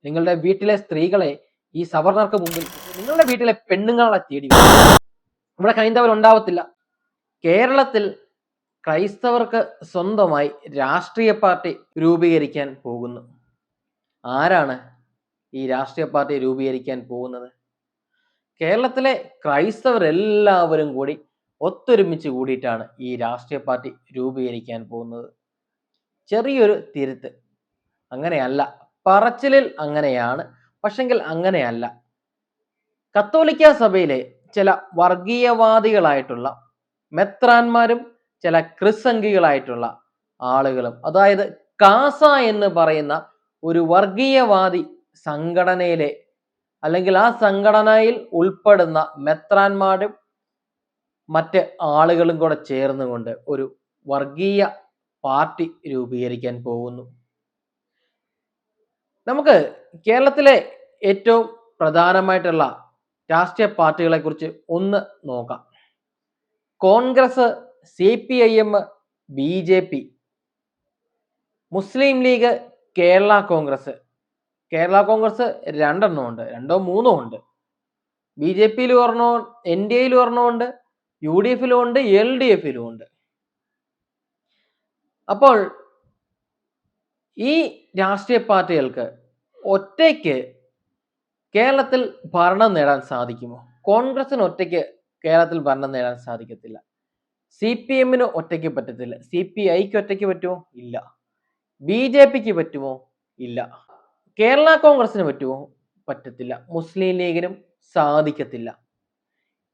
നിങ്ങളുടെ വീട്ടിലെ സ്ത്രീകളെ ഈ സവർണർക്ക് മുമ്പിൽ നിങ്ങളുടെ വീട്ടിലെ പെണ്ണുങ്ങളെ തേടി ഇവിടെ ഹൈന്ദവരുണ്ടാവത്തില്ല. കേരളത്തിൽ ക്രൈസ്തവർക്ക് സ്വന്തമായി രാഷ്ട്രീയ പാർട്ടി രൂപീകരിക്കാൻ പോകുന്നു. ആരാണ് ഈ രാഷ്ട്രീയ പാർട്ടി രൂപീകരിക്കാൻ പോകുന്നത്? കേരളത്തിലെ ക്രൈസ്തവരെല്ലാവരും കൂടി ഒത്തൊരുമിച്ച് കൂടിയിട്ടാണ് ഈ രാഷ്ട്രീയ പാർട്ടി രൂപീകരിക്കാൻ പോകുന്നത്. ചെറിയൊരു തിരുത്ത്, അങ്ങനെയല്ല. പറച്ചിലിൽ അങ്ങനെയാണ്, പക്ഷെങ്കിൽ അങ്ങനെയല്ല. കത്തോലിക്ക സഭയിലെ ചില വർഗീയവാദികളായിട്ടുള്ള മെത്രാന്മാരും ചില ക്രിസംഖികളായിട്ടുള്ള ആളുകളും, അതായത് കാസ എന്ന് പറയുന്ന ഒരു വർഗീയവാദി സംഘടനയിലെ അല്ലെങ്കിൽ ആ സംഘടനയിൽ ഉൾപ്പെടുന്ന മെത്രാന്മാരും മറ്റ് ആളുകളും കൂടെ ചേർന്നുകൊണ്ട് ഒരു വർഗീയ പാർട്ടി രൂപീകരിക്കാൻ പോകുന്നു. നമുക്ക് കേരളത്തിലെ ഏറ്റവും പ്രധാനമായിട്ടുള്ള രാഷ്ട്രീയ പാർട്ടികളെ കുറിച്ച് ഒന്ന് നോക്കാം. കോൺഗ്രസ്, CPIM, BJP, മുസ്ലിം ലീഗ്, കേരള കോൺഗ്രസ്. കേരള കോൺഗ്രസ് രണ്ടെണ്ണം ഉണ്ട്, രണ്ടോ മൂന്നോ ഉണ്ട്. BJPയിലും ഒരെണ്ണം, NDAയിലും ഒരെണ്ണം ഉണ്ട്, UDFിലും ഉണ്ട്, LDFിലും ഉണ്ട്. അപ്പോൾ ഈ രാഷ്ട്രീയ പാർട്ടികൾക്ക് ഒറ്റയ്ക്ക് കേരളത്തിൽ ഭരണം നേടാൻ സാധിക്കുമോ? കോൺഗ്രസിന് ഒറ്റയ്ക്ക് കേരളത്തിൽ ഭരണം നേടാൻ സാധിക്കത്തില്ല. CPMന് ഒറ്റയ്ക്ക് പറ്റത്തില്ല. CPIക്ക് ഒറ്റയ്ക്ക് പറ്റുമോ? ഇല്ല. BJPക്ക് പറ്റുമോ? ഇല്ല. കേരള കോൺഗ്രസിന് പറ്റുമോ? പറ്റത്തില്ല. മുസ്ലിം ലീഗിനും സാധിക്കത്തില്ല.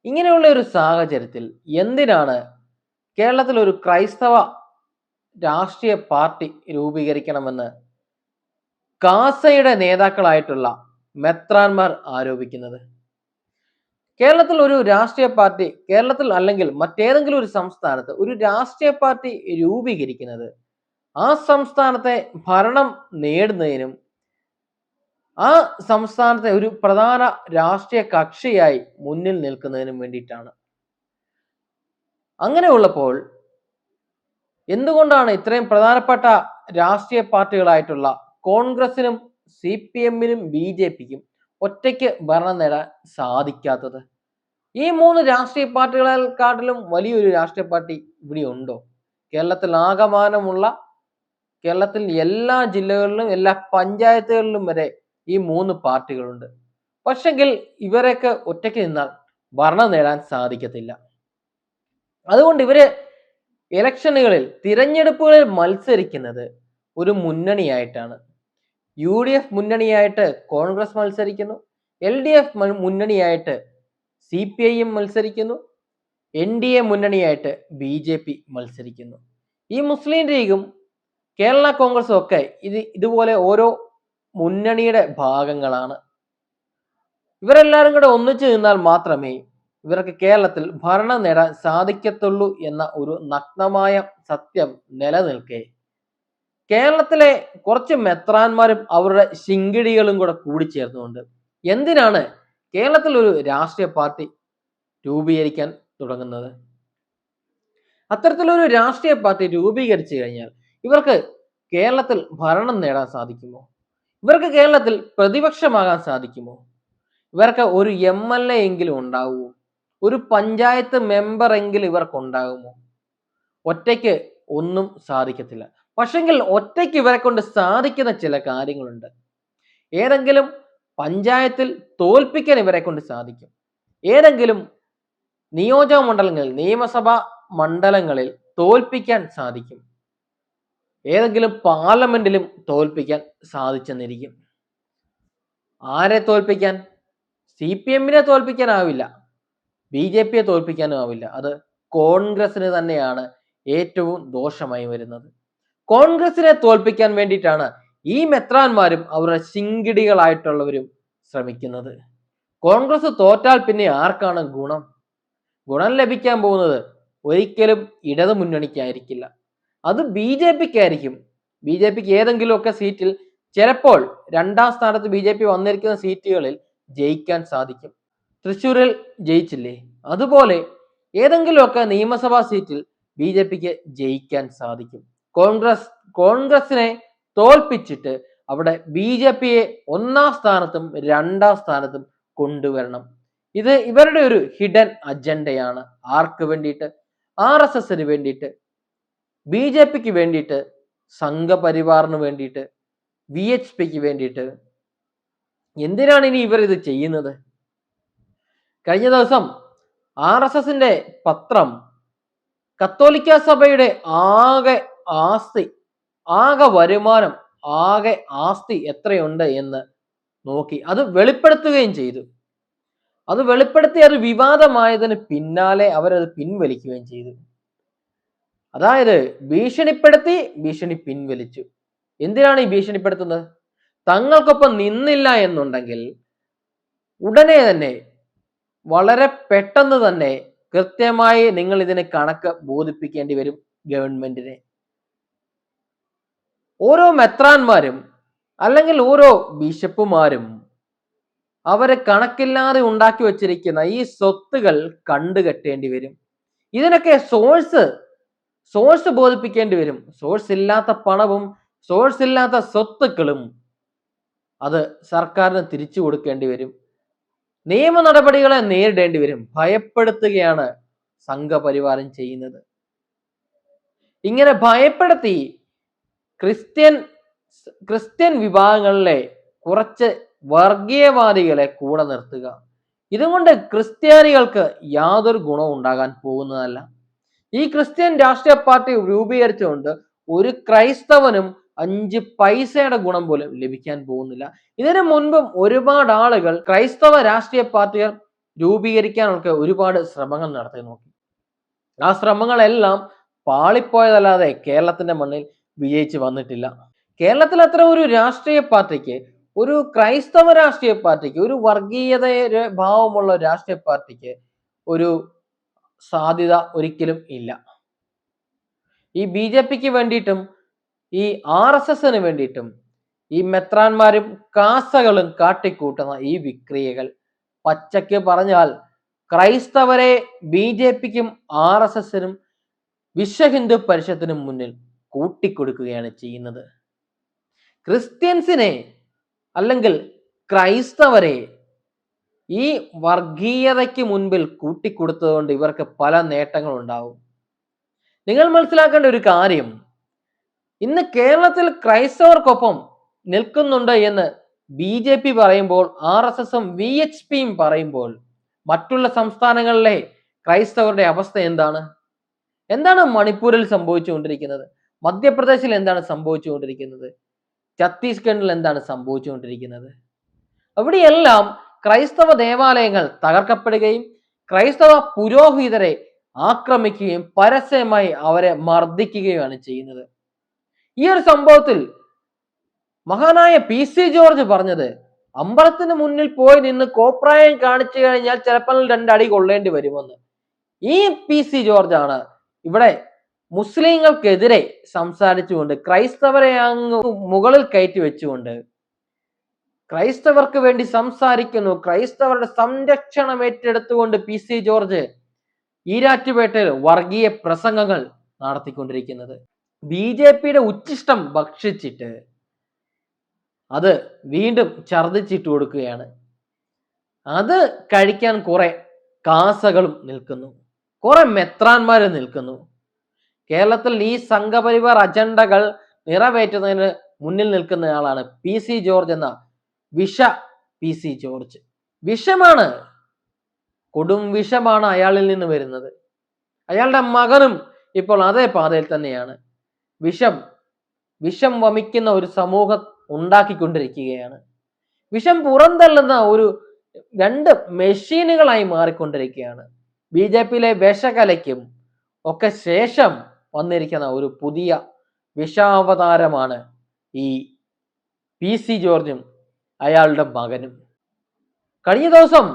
ഇങ്ങനെയുള്ള ഒരു സാഹചര്യത്തിൽ എന്തിനാണ് കേരളത്തിൽ ഒരു ക്രൈസ്തവ രാഷ്ട്രീയ പാർട്ടി രൂപീകരിക്കണമെന്ന് കാസയുടെ നേതാക്കളായിട്ടുള്ള മെത്രാന്മാർ ആരോപിക്കുന്നത്? കേരളത്തിൽ ഒരു രാഷ്ട്രീയ പാർട്ടി, കേരളത്തിൽ അല്ലെങ്കിൽ മറ്റേതെങ്കിലും ഒരു സംസ്ഥാനത്ത് ഒരു രാഷ്ട്രീയ പാർട്ടി രൂപീകരിക്കുന്നത് ആ സംസ്ഥാനത്തെ ഭരണം നേടുന്നതിനും ആ സംസ്ഥാനത്തെ ഒരു പ്രധാന രാഷ്ട്രീയ കക്ഷിയായി മുന്നിൽ നിൽക്കുന്നതിനും വേണ്ടിയിട്ടാണ്. അങ്ങനെയുള്ളപ്പോൾ എന്തുകൊണ്ടാണ് ഇത്രയും പ്രധാനപ്പെട്ട രാഷ്ട്രീയ പാർട്ടികളായിട്ടുള്ള കോൺഗ്രസിനും CPMനും BJPക്കും ഒറ്റയ്ക്ക് ഭരണം നേടാൻ സാധിക്കാത്തത്? ഈ മൂന്ന് രാഷ്ട്രീയ പാർട്ടികളെക്കാട്ടിലും വലിയൊരു രാഷ്ട്രീയ പാർട്ടി ഇവിടെ ഉണ്ടോ? കേരളത്തിൽ ആകമാനമുള്ള, കേരളത്തിൽ എല്ലാ ജില്ലകളിലും എല്ലാ പഞ്ചായത്തുകളിലും വരെ ഈ മൂന്ന് പാർട്ടികളുണ്ട്. പക്ഷെങ്കിൽ ഇവരൊക്കെ ഒറ്റയ്ക്ക് നിന്നാൽ ഭരണം നേടാൻ സാധിക്കത്തില്ല. അതുകൊണ്ട് ഇവര് ഇലക്ഷനുകളിൽ, തിരഞ്ഞെടുപ്പുകളിൽ മത്സരിക്കുന്നത് ഒരു മുന്നണിയായിട്ടാണ്. UDF മുന്നണിയായിട്ട് കോൺഗ്രസ് മത്സരിക്കുന്നു, LDF മുന്നണിയായിട്ട് CPIM മത്സരിക്കുന്നു, NDA മുന്നണിയായിട്ട് BJP മത്സരിക്കുന്നു. ഈ മുസ്ലിം ലീഗും കേരള കോൺഗ്രസും ഒക്കെ ഇതുപോലെ ഓരോ മുന്നണിയുടെ ഭാഗങ്ങളാണ്. ഇവരെല്ലാവരും കൂടെ ഒന്നിച്ചു നിന്നാൽ മാത്രമേ ഇവർക്ക് കേരളത്തിൽ ഭരണം നേടാൻ സാധിക്കത്തുള്ളൂ എന്ന ഒരു നഗ്നമായ സത്യം നിലനിൽക്കെ കേരളത്തിലെ കുറച്ച് മെത്രാന്മാരും അവരുടെ ശിങ്കിടികളും കൂടെ കൂടിച്ചേർന്നുകൊണ്ട് എന്തിനാണ് കേരളത്തിൽ ഒരു രാഷ്ട്രീയ പാർട്ടി രൂപീകരിക്കാൻ തുടങ്ങുന്നത്? അത്തരത്തിലൊരു രാഷ്ട്രീയ പാർട്ടി രൂപീകരിച്ചു കഴിഞ്ഞാൽ ഇവർക്ക് കേരളത്തിൽ ഭരണം നേടാൻ സാധിക്കുമോ? ഇവർക്ക് കേരളത്തിൽ പ്രതിപക്ഷമാകാൻ സാധിക്കുമോ? ഇവർക്ക് ഒരു MLA എങ്കിലും ഉണ്ടാവുമോ? ഒരു പഞ്ചായത്ത് മെമ്പർ എങ്കിലും ഇവർക്ക് ഉണ്ടാകുമോ? ഒറ്റയ്ക്ക് ഒന്നും സാധിക്കത്തില്ല. പക്ഷെങ്കിൽ ഒറ്റയ്ക്ക് ഇവരെ കൊണ്ട് സാധിക്കുന്ന ചില കാര്യങ്ങളുണ്ട്. ഏതെങ്കിലും പഞ്ചായത്തിൽ തോൽപ്പിക്കാൻ ഇവരെ കൊണ്ട് സാധിക്കും. ഏതെങ്കിലും നിയോജക മണ്ഡലങ്ങളിൽ, നിയമസഭാ മണ്ഡലങ്ങളിൽ തോൽപ്പിക്കാൻ സാധിക്കും. ഏതെങ്കിലും പാർലമെന്റിലും തോൽപ്പിക്കാൻ സാധിച്ചെന്നിരിക്കും. ആരെ തോൽപ്പിക്കാൻ? CPMനെ തോൽപ്പിക്കാനാവില്ല, BJPയെ തോൽപ്പിക്കാനും ആവില്ല. അത് കോൺഗ്രസിന് തന്നെയാണ് ഏറ്റവും ദോഷമായി വരുന്നത്. കോൺഗ്രസിനെ തോൽപ്പിക്കാൻ വേണ്ടിയിട്ടാണ് ഈ മെത്രാന്മാരും അവരുടെ ശിങ്കിടികളായിട്ടുള്ളവരും ശ്രമിക്കുന്നത്. കോൺഗ്രസ് തോറ്റാൽ പിന്നെ ആർക്കാണ് ഗുണം? ഗുണം ലഭിക്കാൻ പോകുന്നത് ഒരിക്കലും ഇടതു മുന്നണിക്കായിരിക്കില്ല, അത് BJPക്കായിരിക്കും. BJPക്ക് ഏതെങ്കിലുമൊക്കെ സീറ്റിൽ, ചിലപ്പോൾ രണ്ടാം സ്ഥാനത്ത് BJP വന്നിരിക്കുന്ന സീറ്റുകളിൽ ജയിക്കാൻ സാധിക്കും. തൃശ്ശൂരിൽ ജയിച്ചില്ലേ, അതുപോലെ ഏതെങ്കിലുമൊക്കെ നിയമസഭാ സീറ്റിൽ BJPക്ക് ജയിക്കാൻ സാധിക്കും. കോൺഗ്രസിനെ തോൽപ്പിച്ചിട്ട് അവിടെ BJP-യെ 1-ാം സ്ഥാനത്തും 2-ാം സ്ഥാനത്തും കൊണ്ടുവരണം. ഇത് ഇവരുടെ ഒരു ഹിഡൻ അജണ്ടയാണ്. ആർക്ക് വേണ്ടിയിട്ട്? RSSന് വേണ്ടിയിട്ട്, BJP-ക്ക് വേണ്ടിയിട്ട്, സംഘപരിവാറിന് വേണ്ടിയിട്ട്, VHPക്ക് വേണ്ടിയിട്ട്. എന്തിനാണ് ഇനി ഇവർ ഇത് ചെയ്യുന്നത്? കഴിഞ്ഞ ദിവസം RSSന്റെ പത്രം കത്തോലിക്ക സഭയുടെ ആകെ വരുമാനം, ആകെ ആസ്തി എത്രയുണ്ട് എന്ന് നോക്കി അത് വെളിപ്പെടുത്തുകയും ചെയ്തു. അത് വെളിപ്പെടുത്തി അത് വിവാദമായതിന് പിന്നാലെ അവരത് പിൻവലിക്കുകയും ചെയ്തു. അതായത് ഭീഷണി പിൻവലിച്ചു. എന്തിനാണ് ഈ ഭീഷണിപ്പെടുത്തുന്നത്? തങ്ങൾക്കൊപ്പം നിന്നില്ല എന്നുണ്ടെങ്കിൽ ഉടനെ തന്നെ, വളരെ പെട്ടെന്ന് തന്നെ കൃത്യമായി നിങ്ങൾ ഇതിന് കണക്ക് ബോധിപ്പിക്കേണ്ടി വരും ഗവൺമെന്റിനെ. ഓരോ മെത്രാന്മാരും അല്ലെങ്കിൽ ഓരോ ബിഷപ്പുമാരും അവരെ കണക്കില്ലാതെ ഉണ്ടാക്കി വച്ചിരിക്കുന്ന ഈ സ്വത്തുകൾ കണ്ടുകെട്ടേണ്ടി വരും. ഇതിനൊക്കെ സോഴ്സ് ബോധിപ്പിക്കേണ്ടി വരും. സോഴ്സ് ഇല്ലാത്ത പണവും സോഴ്സ് ഇല്ലാത്ത സ്വത്തുക്കളും അത് സർക്കാരിന് തിരിച്ചു കൊടുക്കേണ്ടി വരും. നിയമ നടപടികളെ നേരിടേണ്ടി വരും. ഭയപ്പെടുത്തുകയാണ് സംഘപരിവാരം ചെയ്യുന്നത്. ഇങ്ങനെ ഭയപ്പെടുത്തി ക്രിസ്ത്യൻ വിഭാഗങ്ങളിലെ കുറച്ച് വർഗീയവാദികളെ കൂടെ നിർത്തുക. ഇതുകൊണ്ട് ക്രിസ്ത്യാനികൾക്ക് യാതൊരു ഗുണവും ഉണ്ടാകാൻ പോകുന്നതല്ല. ഈ ക്രിസ്ത്യൻ രാഷ്ട്രീയ പാർട്ടി രൂപീകരിച്ചുകൊണ്ട് ഒരു ക്രൈസ്തവനും 5 പൈസയുടെ ഗുണം പോലും ലഭിക്കാൻ പോകുന്നില്ല. ഇതിനു മുൻപും ഒരുപാട് ആളുകൾ ക്രൈസ്തവ രാഷ്ട്രീയ പാർട്ടികൾ രൂപീകരിക്കാനൊക്കെ ഒരുപാട് ശ്രമങ്ങൾ നടത്തി നോക്കി. ആ ശ്രമങ്ങളെല്ലാം പാളിപ്പോയതല്ലാതെ കേരളത്തിന്റെ മണ്ണിൽ വിജയിച്ചു വന്നിട്ടില്ല. കേരളത്തിൽ അത്ര ഒരു രാഷ്ട്രീയ പാർട്ടിക്ക്, ഒരു ക്രൈസ്തവ രാഷ്ട്രീയ പാർട്ടിക്ക്, ഒരു വർഗീയതയുടെ ഭാവമുള്ള രാഷ്ട്രീയ പാർട്ടിക്ക് ഒരു സാധ്യത ഒരിക്കലും ഇല്ല. ഈ BJP-ക്ക് വേണ്ടിയിട്ടും ഈ RSSന് വേണ്ടിയിട്ടും ഈ മെത്രാന്മാരും കാസകളും കാട്ടിക്കൂട്ടുന്ന ഈ വിക്രിയകൾ പച്ചയ്ക്ക് പറഞ്ഞാൽ ക്രൈസ്തവരെ BJP-ക്കും RSSനും വിശ്വ ഹിന്ദു പരിഷത്തിനും മുന്നിൽ കൂട്ടിക്കൊടുക്കുകയാണ് ചെയ്യുന്നത്. ക്രിസ്ത്യൻസിനെ അല്ലെങ്കിൽ ക്രൈസ്തവരെ ഈ വർഗീയതയ്ക്ക് മുൻപിൽ കൂട്ടിക്കൊടുത്തതുകൊണ്ട് ഇവർക്ക് പല നേട്ടങ്ങളും ഉണ്ടാവും. നിങ്ങൾ മനസ്സിലാക്കേണ്ട ഒരു കാര്യം, ഇന്ന് കേരളത്തിൽ ക്രൈസ്തവർക്കൊപ്പം നിൽക്കുന്നുണ്ട് എന്ന് BJP പറയുമ്പോൾ, RSSും VHPയും പറയുമ്പോൾ, മറ്റുള്ള സംസ്ഥാനങ്ങളിലെ ക്രൈസ്തവരുടെ അവസ്ഥ എന്താണ്? മണിപ്പൂരിൽ സംഭവിച്ചുകൊണ്ടിരിക്കുന്നത്? മധ്യപ്രദേശിൽ എന്താണ് സംഭവിച്ചുകൊണ്ടിരിക്കുന്നത്? ഛത്തീസ്ഗഡിൽ എന്താണ് സംഭവിച്ചുകൊണ്ടിരിക്കുന്നത്? അവിടെയെല്ലാം ക്രൈസ്തവ ദേവാലയങ്ങൾ തകർക്കപ്പെടുകയും ക്രൈസ്തവ പുരോഹിതരെ ആക്രമിക്കുകയും പരസ്യമായി അവരെ മർദ്ദിക്കുകയുമാണ് ചെയ്യുന്നത്. ഈ ഒരു സംഭവത്തിൽ മഹാനായ PC ജോർജ് പറഞ്ഞത്, അമ്പലത്തിന് മുന്നിൽ പോയി നിന്ന് കോപ്രായം കാണിച്ചു കഴിഞ്ഞാൽ ചിലപ്പോൾ 2 അടി കൊള്ളേണ്ടി വരുമെന്ന്. ഈ PC ജോർജാണ് ഇവിടെ മുസ്ലിങ്ങൾക്കെതിരെ സംസാരിച്ചുകൊണ്ട്, ക്രൈസ്തവരെ അങ്ങ് മുകളിൽ കയറ്റി വെച്ചുകൊണ്ട് ക്രൈസ്തവർക്ക് വേണ്ടി സംസാരിക്കുന്നു, ക്രൈസ്തവരുടെ സംരക്ഷണം ഏറ്റെടുത്തുകൊണ്ട് PC ജോർജ് ഈരാറ്റുപേട്ടയിൽ വർഗീയ പ്രസംഗങ്ങൾ നടത്തിക്കൊണ്ടിരിക്കുന്നത്. BJP-യുടെ ഉച്ചിഷ്ടം ഭക്ഷിച്ചിട്ട് അത് വീണ്ടും ഛർദ്ദിച്ചിട്ട് കൊടുക്കുകയാണ്. അത് കഴിക്കാൻ കുറെ കാസകളും നിൽക്കുന്നു, കുറെ മെത്രാന്മാർ നിൽക്കുന്നു. കേരളത്തിൽ ഈ സംഘപരിവാർ അജണ്ടകൾ നിറവേറ്റുന്നതിന് മുന്നിൽ നിൽക്കുന്നയാളാണ് PC ജോർജ് എന്ന PC ജോർജ്. വിഷമാണ്, കൊടും വിഷമാണ് അയാളിൽ നിന്ന് വരുന്നത്. അയാളുടെ മകനും ഇപ്പോൾ അതേ പാതയിൽ തന്നെയാണ്. വിഷം വമിക്കുന്ന ഒരു സമൂഹം ഉണ്ടാക്കിക്കൊണ്ടിരിക്കുകയാണ്. വിഷം പുറന്തള്ളുന്ന 2 മെഷീനുകളായി മാറിക്കൊണ്ടിരിക്കുകയാണ്. BJP-യിലെ വിഷകലയ്ക്കും ഒക്കെ ശേഷം വന്നിരിക്കുന്ന ഒരു പുതിയ വിഷാവതാരമാണ് ഈ PC ജോർജും അയാളുടെ മകനും. കഴിഞ്ഞ ദിവസം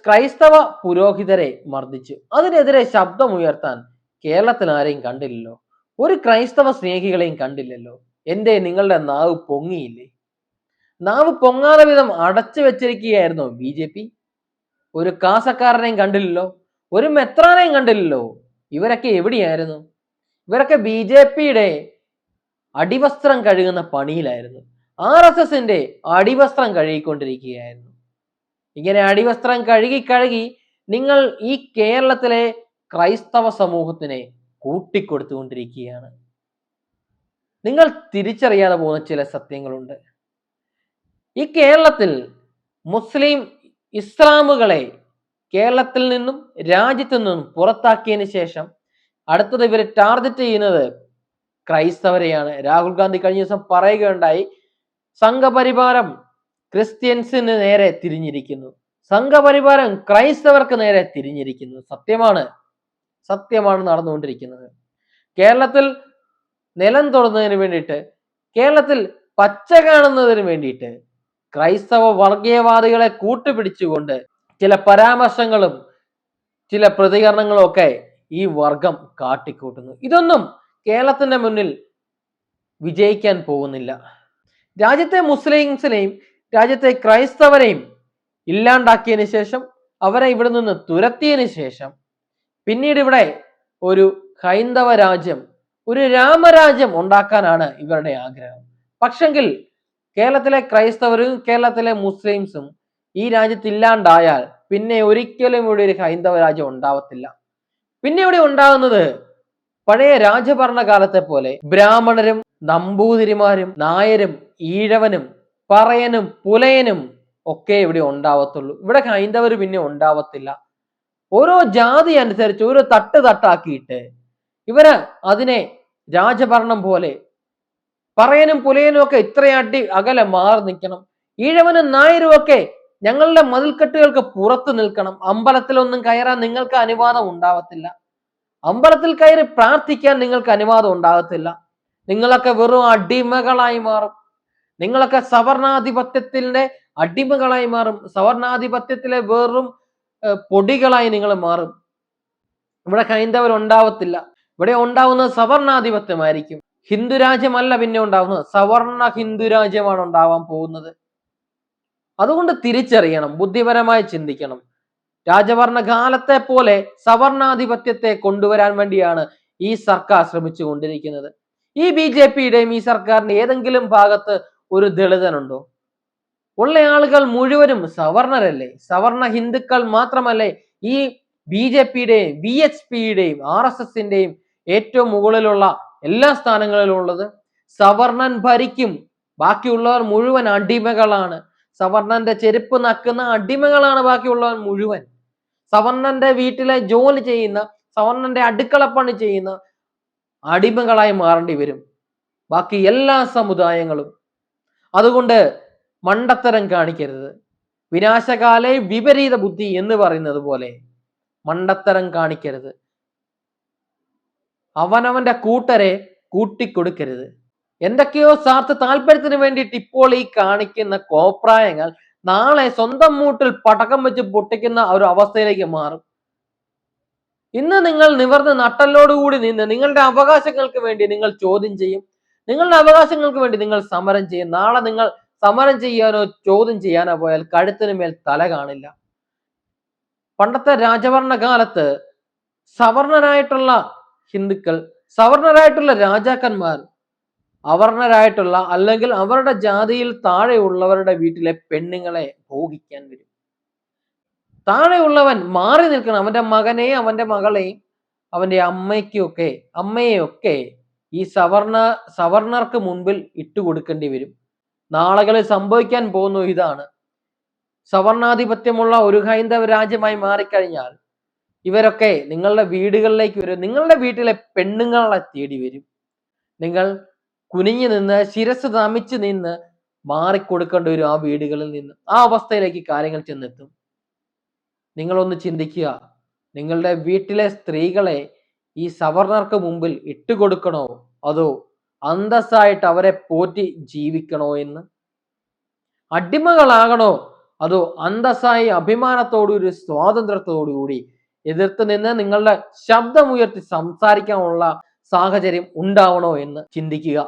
ക്രൈസ്തവ പുരോഹിതരെ മർദ്ദിച്ചു. അതിനെതിരെ ശബ്ദമുയർത്താൻ കേരളത്തിൽ ആരെയും കണ്ടില്ലല്ലോ. ഒരു ക്രൈസ്തവ സ്നേഹികളെയും കണ്ടില്ലല്ലോ. എന്തേ നിങ്ങളുടെ നാവ് പൊങ്ങിയില്ലേ? നാവ് പൊങ്ങാതെ വിധം അടച്ചു വെച്ചിരിക്കുകയായിരുന്നോ BJP? ഒരു കാസക്കാരനെയും കണ്ടില്ലല്ലോ, ഒരു മെത്രാനെയും കണ്ടില്ലല്ലോ. ഇവരൊക്കെ എവിടെയായിരുന്നു? ഇവരൊക്കെ BJP-യുടെ അടിവസ്ത്രം കഴുകുന്ന പണിയിലായിരുന്നു. RSSന്റെ അടിവസ്ത്രം കഴുകിക്കൊണ്ടിരിക്കുകയായിരുന്നു. ഇങ്ങനെ അടിവസ്ത്രം കഴുകി നിങ്ങൾ ഈ കേരളത്തിലെ ക്രൈസ്തവ സമൂഹത്തിനെ കൂട്ടിക്കൊടുത്തുകൊണ്ടിരിക്കുകയാണ്. നിങ്ങൾ തിരിച്ചറിയാതെ പോകുന്ന ചില സത്യങ്ങളുണ്ട്. ഈ കേരളത്തിൽ മുസ്ലിം ഇസ്ലാമുകളെ കേരളത്തിൽ നിന്നും രാജ്യത്തു നിന്നും പുറത്താക്കിയതിന് ശേഷം അടുത്തത് ഇവരെ ടാർഗറ്റ് ചെയ്യുന്നത് ക്രൈസ്തവരെയാണ്. രാഹുൽ ഗാന്ധി കഴിഞ്ഞ ദിവസം പറയുകയുണ്ടായി, സംഘപരിവാരം ക്രിസ്ത്യൻസിന് നേരെ തിരിഞ്ഞിരിക്കുന്നു, സംഘപരിവാരം ക്രൈസ്തവർക്ക് നേരെ തിരിഞ്ഞിരിക്കുന്നു. സത്യമാണ് നടന്നുകൊണ്ടിരിക്കുന്നത്. കേരളത്തിൽ നിലം തൊടുന്നതിന് വേണ്ടിയിട്ട്, കേരളത്തിൽ പച്ച കാണുന്നതിന് വേണ്ടിയിട്ട് ക്രൈസ്തവ വർഗീയവാദികളെ കൂട്ടുപിടിച്ചുകൊണ്ട് ചില പരാമർശങ്ങളും ചില പ്രതികരണങ്ങളും ഒക്കെ ഈ വർഗം കാട്ടിക്കൂട്ടുന്നു. ഇതൊന്നും കേരളത്തിന്റെ മുന്നിൽ വിജയിക്കാൻ പോകുന്നില്ല. രാജ്യത്തെ മുസ്ലിംസിനെയും രാജ്യത്തെ ക്രൈസ്തവരെയും ഇല്ലാണ്ടാക്കിയതിന് ശേഷം, അവരെ ഇവിടെ നിന്ന് തുരത്തിയതിന് ശേഷം, പിന്നീട് ഇവിടെ ഒരു ഹൈന്ദവ രാജ്യം, ഒരു രാമരാജ്യം ഉണ്ടാക്കാനാണ് ഇവരുടെ ആഗ്രഹം. പക്ഷെങ്കിൽ കേരളത്തിലെ ക്രൈസ്തവരും കേരളത്തിലെ മുസ്ലിംസും ഈ രാജ്യത്ത് ഇല്ലാണ്ടായാൽ പിന്നെ ഒരിക്കലും ഇവിടെ ഒരു ഹൈന്ദവ രാജ്യം ഉണ്ടാവത്തില്ല. പിന്നെ ഇവിടെ ഉണ്ടാകുന്നത് പഴയ രാജഭരണ കാലത്തെ പോലെ ബ്രാഹ്മണരും നമ്പൂതിരിമാരും നായരും ഈഴവനും പറയനും പുലയനും ഒക്കെ ഇവിടെ ഉണ്ടാവത്തുള്ളൂ. ഇവിടെ ഹൈന്ദവർ പിന്നെ ഉണ്ടാവത്തില്ല. ഓരോ ജാതി അനുസരിച്ച് ഓരോ തട്ടാക്കിയിട്ട് ഇവര് അതിനെ രാജഭരണം പോലെ, പറയനും പുലയനും ഒക്കെ ഇത്രയടി അകലെ മാറി നിൽക്കണം, ഈഴവനും നായരും ഒക്കെ ഞങ്ങളുടെ മതിൽക്കെട്ടുകൾക്ക് പുറത്തു നിൽക്കണം, അമ്പലത്തിലൊന്നും കയറാൻ നിങ്ങൾക്ക് അനുവാദം ഉണ്ടാവത്തില്ല, അമ്പലത്തിൽ കയറി പ്രാർത്ഥിക്കാൻ നിങ്ങൾക്ക് അനുവാദം ഉണ്ടാകത്തില്ല, നിങ്ങളൊക്കെ വെറും അടിമകളായി മാറും, നിങ്ങളൊക്കെ സവർണാധിപത്യത്തിന്റെ അടിമകളായി മാറും, സവർണാധിപത്യത്തിലെ വെറും പൊടികളായി നിങ്ങൾ മാറും. ഇവിടെ ഹൈന്ദവർ ഉണ്ടാവത്തില്ല. ഇവിടെ ഉണ്ടാവുന്നത് സവർണാധിപത്യമായിരിക്കും. ഹിന്ദുരാജ്യമല്ല പിന്നെ ഉണ്ടാവുന്നത്, സവർണ ഹിന്ദുരാജ്യമാണ് ഉണ്ടാവാൻ പോകുന്നത്. അതുകൊണ്ട് തിരിച്ചറിയണം, ബുദ്ധിപരമായി ചിന്തിക്കണം. രാജഭരണ കാലത്തെ പോലെ സവർണാധിപത്യത്തെ കൊണ്ടുവരാൻ വേണ്ടിയാണ് ഈ സർക്കാർ ശ്രമിച്ചു കൊണ്ടിരിക്കുന്നത്. ഈ BJPയുടെയും ഈ സർക്കാരിന്റെ ഏതെങ്കിലും ഭാഗത്ത് ഒരു ദളിതനുണ്ടോ? ഉള്ള ആളുകൾ മുഴുവനും സവർണരല്ലേ? സവർണ ഹിന്ദുക്കൾ മാത്രമല്ലേ ഈ BJPയുടെയും VHPയുടെയും RSSന്റെയും ഏറ്റവും മുകളിലുള്ള എല്ലാ സ്ഥാനങ്ങളിലും ഉള്ളത്? സവർണൻ ഭരിക്കും, ബാക്കിയുള്ളവർ മുഴുവൻ അടിമകളാണ്. സവർണന്റെ ചെരുപ്പ് നക്കുന്ന അടിമകളാണ് ബാക്കിയുള്ളവർ മുഴുവൻ. സവർണന്റെ വീട്ടിലെ ജോലി ചെയ്യുന്ന, സവർണന്റെ അടുക്കളപ്പണി ചെയ്യുന്ന അടിമകളായി മാറേണ്ടി വരും ബാക്കി എല്ലാ സമുദായങ്ങളും. അതുകൊണ്ട് മണ്ടത്തരം കാണിക്കരുത്. വിനാശകാലേ വിപരീത ബുദ്ധി എന്ന് പറയുന്നത് പോലെ മണ്ടത്തരം കാണിക്കരുത്. അവനവന്റെ കൂട്ടരെ കൂട്ടിക്കൊടുക്കരുത്. എന്തൊക്കെയോ സ്വാർത്ഥ താല്പര്യത്തിന് വേണ്ടിയിട്ട് ഇപ്പോൾ ഈ കാണിക്കുന്ന കോപ്രായങ്ങൾ നാളെ സ്വന്തം മൂട്ടിൽ പടക്കം വെച്ച് പൊട്ടിക്കുന്ന ഒരു അവസ്ഥയിലേക്ക് മാറും. ഇന്ന് നിങ്ങൾ നിവർന്ന് നട്ടലോടുകൂടി നിന്ന് നിങ്ങളുടെ അവകാശങ്ങൾക്ക് വേണ്ടി നിങ്ങൾ ചോദ്യം ചെയ്യും, നിങ്ങളുടെ അവകാശങ്ങൾക്ക് വേണ്ടി നിങ്ങൾ സമരം ചെയ്യും. നാളെ നിങ്ങൾ സമരം ചെയ്യാനോ ചോദ്യം ചെയ്യാനോ പോയാൽ കഴുത്തിന് മേൽ തല കാണില്ല. പണ്ടത്തെ രാജഭരണ കാലത്ത് സവർണരായിട്ടുള്ള ഹിന്ദുക്കൾ, സവർണരായിട്ടുള്ള രാജാക്കന്മാർ അവർണരായിട്ടുള്ള അല്ലെങ്കിൽ അവരുടെ ജാതിയിൽ താഴെയുള്ളവരുടെ വീട്ടിലെ പെണ്ണുങ്ങളെ ഭോഗിക്കാൻ വരും. താഴെയുള്ളവൻ മാറി നിൽക്കണം. അവന്റെ മകനെയും അവന്റെ മകളെയും അവന്റെ അമ്മയെയൊക്കെ ഈ സവർണർക്ക് മുൻപിൽ ഇട്ടുകൊടുക്കേണ്ടി വരും. നാളുകളിൽ സംഭവിക്കാൻ പോകുന്നു ഇതാണ്. സവർണാധിപത്യമുള്ള ഒരു ഹൈന്ദവ രാജ്യമായി മാറിക്കഴിഞ്ഞാൽ ഇവരൊക്കെ നിങ്ങളുടെ വീടുകളിലേക്ക് വരും, നിങ്ങളുടെ വീട്ടിലെ പെണ്ണുങ്ങളെ തേടി വരും. നിങ്ങൾ കുനിഞ്ഞു നിന്ന് ശിരസ് നമിച്ച് നിന്ന് മാറിക്കൊടുക്കേണ്ടി വരും ആ വീടുകളിൽ നിന്ന്. ആ അവസ്ഥയിലേക്ക് കാര്യങ്ങൾ ചെന്നെത്തും. നിങ്ങളൊന്ന് ചിന്തിക്കുക, നിങ്ങളുടെ വീട്ടിലെ സ്ത്രീകളെ ഈ സവർണർക്ക് മുമ്പിൽ ഇട്ടുകൊടുക്കണോ അതോ അന്തസ്സായിട്ട് അവരെ പോറ്റി ജീവിക്കണോ എന്ന്? അടിമകളാകണോ അതോ അന്തസ്സായി അഭിമാനത്തോടുകൂടി സ്വാതന്ത്ര്യത്തോടുകൂടി എതിർത്ത് നിന്ന് നിങ്ങളുടെ ശബ്ദമുയർത്തി സംസാരിക്കാനുള്ള സാഹചര്യം ഉണ്ടാവണോ എന്ന് ചിന്തിക്കുക.